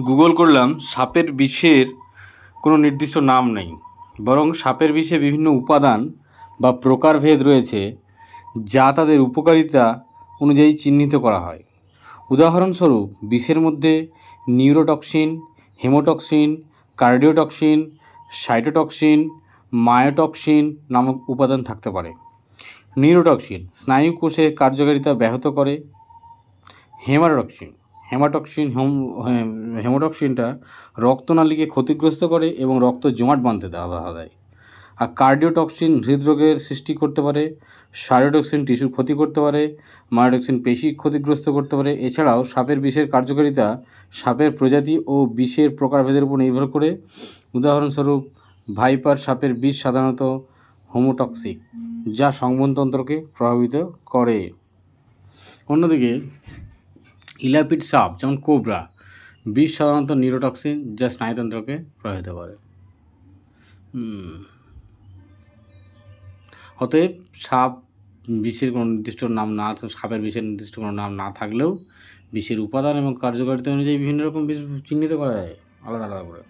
Google করলাম, সাপের বিষের কোনো নির্দিষ্ট নাম নেই, বরং সাপের বিষে বিভিন্ন উপাদান বা প্রকারভেদ রয়েছে যা তাদের উপকারিতা অনুযায়ী চিহ্নিত করা হয়। উদাহরণস্বরূপ, বিষের মধ্যে neurotoxin, haemotoxin, cardiotoxin, cytotoxin, myotoxin নামক উপাদান থাকতে পারে। নিউরোটক্সিন স্নায়ু কোষের কার্যকারিতা ব্যাহত করে। হেমাটক্সিনটা রক্তনালীকে ক্ষতিগ্রস্ত করে এবং রক্ত জমাট বাঁধতে বাধা দেয়। আর কার্ডিওটক্সিন হৃদরোগের সৃষ্টি করতে পারে। সাইটোটক্সিন টিস্যুর ক্ষতি করতে পারে। মায়োটক্সিন পেশি ক্ষতিগ্রস্ত করতে পারে। এছাড়াও সাপের বিষের কার্যকারিতা সাপের প্রজাতি ও বিষের প্রকারভেদের উপর নির্ভর করে। উদাহরণস্বরূপ, ভাইপার সাপের বিষ সাধারণত হোমোটক্সিক, যা সংবহনতন্ত্রকে প্রভাবিত করে। অন্যদিকে ইলাপিড সাপ যেমন কোবরা বিষ সাধারণত নিউরোটক্সিন, যা স্নায়ুতন্ত্রকে প্রভাবিত করে। অতএব সাপ বিষের কোনো নির্দিষ্ট নাম না, সাপের বিষের নির্দিষ্ট কোনো নাম না থাকলেও বিষের উপাদান এবং কার্যকারিতা অনুযায়ী বিভিন্ন রকম বিষ চিহ্নিত করা যায় আলাদা আলাদা করে।